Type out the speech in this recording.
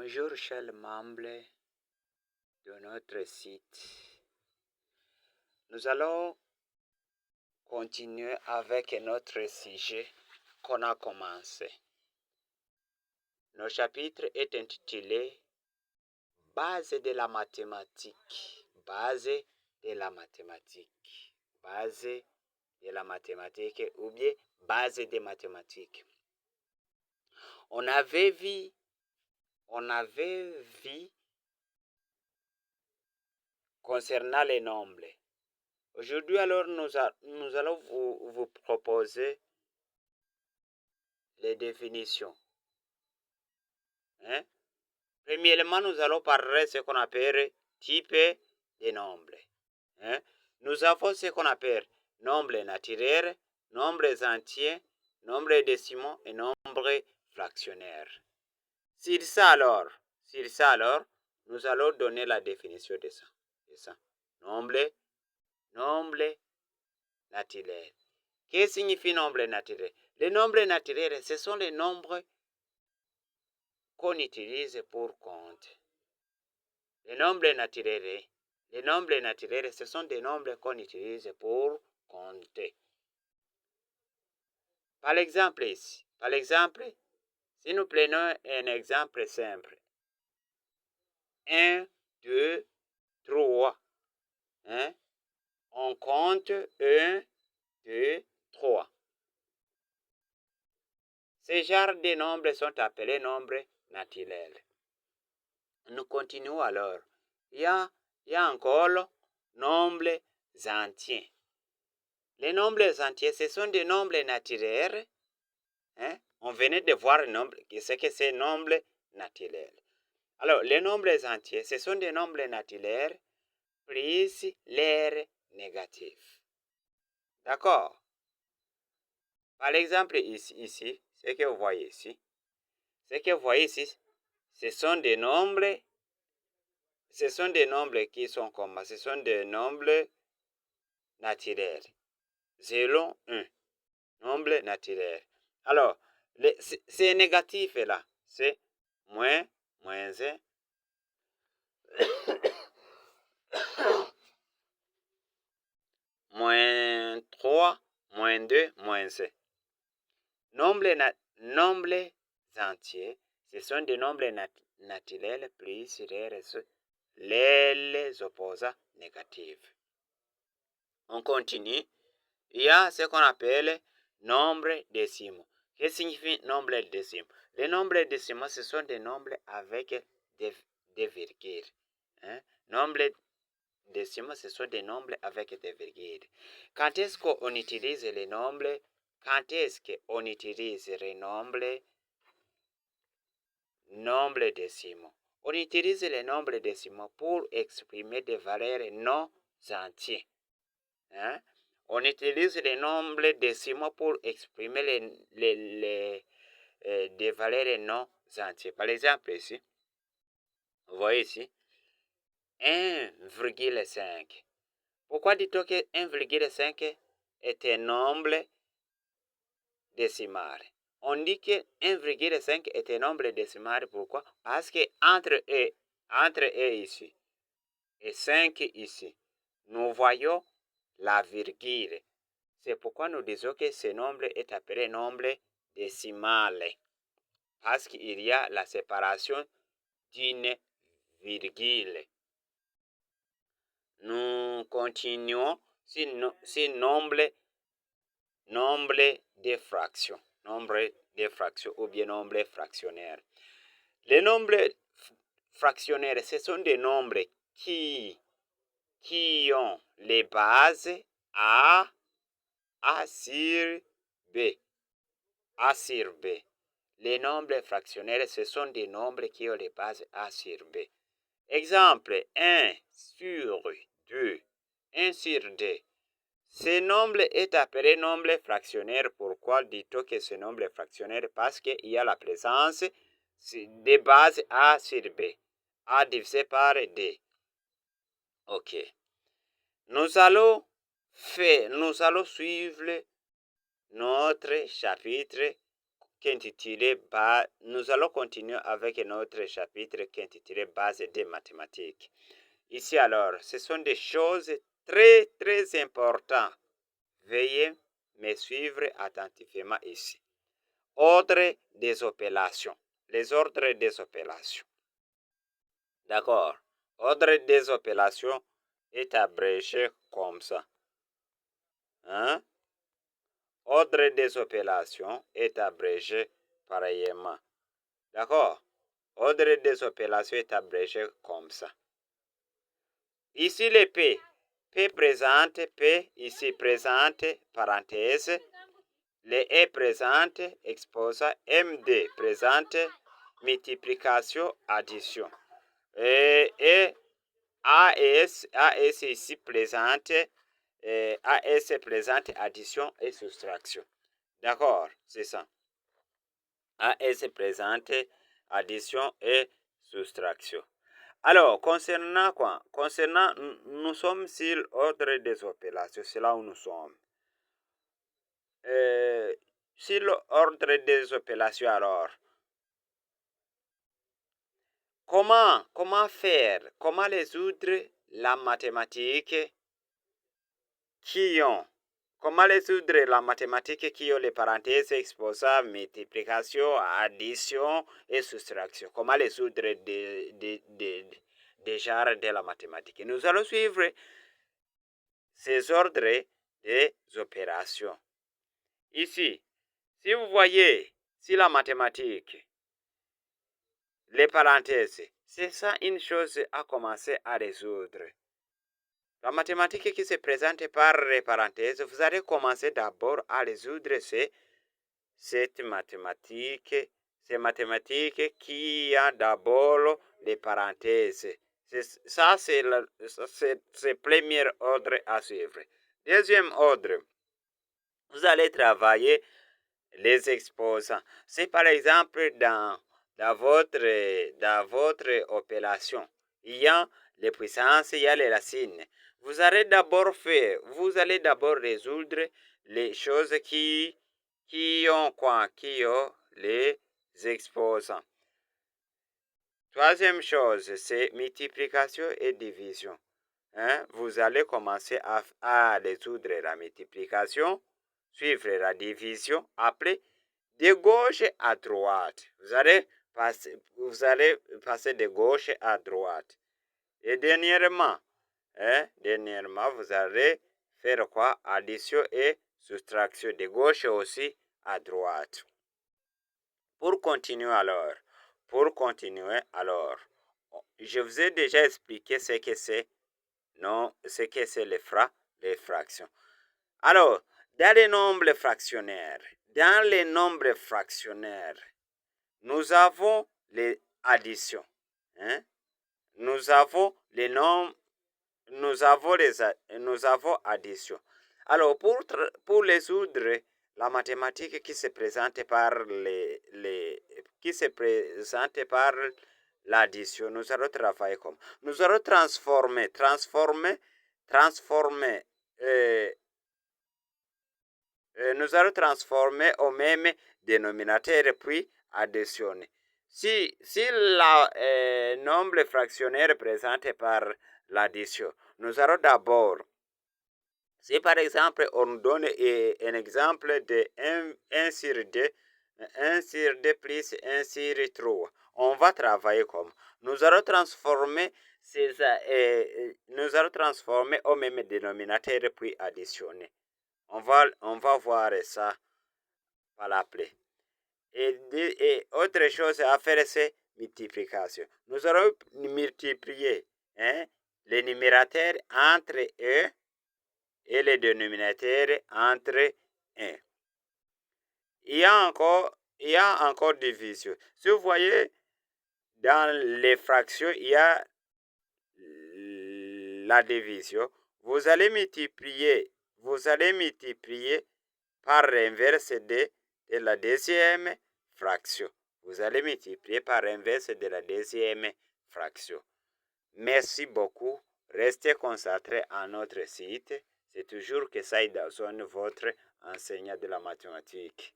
Bonjour chers membres de notre site. Nous allons continuer avec notre sujet qu'on a commencé. Notre chapitre est intitulé Base de la mathématique. Base de la mathématique. Base de la mathématique ou bien base des mathématiques. On avait vu concernant les nombres. Aujourd'hui, alors, nous allons vous proposer les définitions. Premièrement, nous allons parler de ce qu'on appelle type de nombres. Nous avons ce qu'on appelle nombres naturels, nombres entiers, nombres décimaux et nombres fractionnaires. Sur ça alors, nous allons donner la définition de ça. Nombre naturel. Qu'est-ce que signifie nombre naturel? Les nombres naturels, ce sont les nombres qu'on utilise pour compter. Les nombres naturels, ce sont des nombres qu'on utilise pour compter. Par exemple, si nous prenons un exemple simple, 1, 2, 3, on compte 1, 2, 3. Ces genres de nombres sont appelés nombres naturels. Nous continuons alors. Il y a encore nombres entiers. Les nombres entiers, ce sont des nombres naturels. On venait de voir ce que c'est nombres naturels. Alors, les nombres entiers, ce sont des nombres naturels plus l'air négatif. D'accord? Par exemple, ici, ce que vous voyez ici, ce sont des nombres qui sont comme, ce sont des nombres naturels. 0, 1, nombre naturel. Alors, c'est négatif là, c'est moins 1, moins 3, moins 2, moins 1. Nombres entiers, ce sont des nombres naturels plus les opposants négatifs. On continue. Il y a ce qu'on appelle nombre décimaux. Qu'est-ce que signifie nombre décimaux? Les nombres décimaux, ce sont des nombres avec des virgules. Nombres décimaux, ce sont des nombres avec des virgules. Quand est-ce qu'on utilise les nombres? Quand est-ce qu'on utilise les nombres décimaux? On utilise les nombres décimaux pour exprimer des valeurs non entières. On utilise les nombres décimaux pour exprimer des valeurs non entières. Par exemple, ici, vous voyez ici, 1,5. Pourquoi dit-on que 1,5 est un nombre décimal? On dit que 1,5 est un nombre décimal. Pourquoi? Parce que entre e ici et 5 ici, nous voyons la virgule. C'est pourquoi nous disons que ce nombre est appelé nombre décimal. Parce qu'il y a la séparation d'une virgule. Nous continuons sur nombre de fractions. Nombre de fractions ou bien nombre fractionnaire. Les nombres fractionnaires, ce sont des nombres qui ont les bases A sur B. A sur B. Les nombres fractionnaires, ce sont des nombres qui ont les bases A sur B. Exemple, 1 sur 2. 1 sur 2. Ce nombre est appelé nombre fractionnaire. Pourquoi dit-on que ce nombre fractionnaire? Parce qu'il y a la présence des bases A sur B. A divisé par D. Ok. Nous allons suivre notre chapitre nous allons continuer avec notre chapitre qui est intitulé Base des mathématiques. Ici alors, ce sont des choses très très importantes. Veuillez me suivre attentivement ici. Ordre des opérations. Les ordres des opérations. D'accord. Ordre des opérations est abrégé comme ça. Hein? Ordre des opérations est abrégé pareillement. D'accord? Ordre des opérations est abrégé comme ça. Ici les P. P présente P, ici présente parenthèse. Les E présente exposant. MD présente multiplication, addition. Et AS ici présente. AS présente addition et soustraction. D'accord, c'est ça. AS présente addition et soustraction. Alors, concernant quoi? Concernant, nous sommes sur l'ordre des opérations, c'est là où nous sommes. Sur l'ordre des opérations, alors, comment faire, comment résoudre la mathématique comment résoudre la mathématique qui ont les parenthèses, exposants, multiplication, addition et soustraction. Comment résoudre des genres de la mathématique. Nous allons suivre ces ordres des opérations. Ici, si vous voyez, si la mathématique, les parenthèses, c'est ça une chose à commencer à résoudre. La mathématique qui se présente par les parenthèses, vous allez commencer d'abord à résoudre ces mathématiques qui a d'abord les parenthèses. Ça, c'est le premier ordre à suivre. Deuxième ordre, vous allez travailler les exposants. C'est par exemple dans votre opération, il y a les puissances, il y a les racines. Vous allez d'abord résoudre les choses qui ont les exposants. Troisième chose, c'est multiplication et division. Vous allez commencer à résoudre la multiplication, suivre la division, après de gauche à droite. Vous allez passer de gauche à droite. Et dernièrement, vous allez faire quoi? Addition et soustraction de gauche aussi à droite. Pour continuer alors, je vous ai déjà expliqué ce que c'est les fractions. Alors, dans les nombres fractionnaires, nous avons les additions. Nous avons les nombres, nous avons addition. Alors, pour résoudre la mathématique qui se présente par l'addition, nous allons travailler comme. Nous allons transformer au même dénominateur puis additionner. Si le nombre fractionnaire présenté par l'addition, nous allons d'abord, si par exemple on nous donne un exemple de 1 sur 2, 1 sur 2 plus 1 sur 3, on va travailler comme. Nous allons transformer au même dénominateur puis additionner. On va voir ça par l'appel. Et autre chose à faire, c'est multiplication. Nous allons multiplier les numérateurs entre eux et les dénominateurs entre 1. Il y a encore division. Si vous voyez, dans les fractions, il y a la division. Vous allez multiplier par l'inverse de la deuxième fraction. Vous allez multiplier par l'inverse de la deuxième fraction. Merci beaucoup. Restez concentrés à notre site. C'est toujours que ça Dawson, votre enseignant de la mathématique.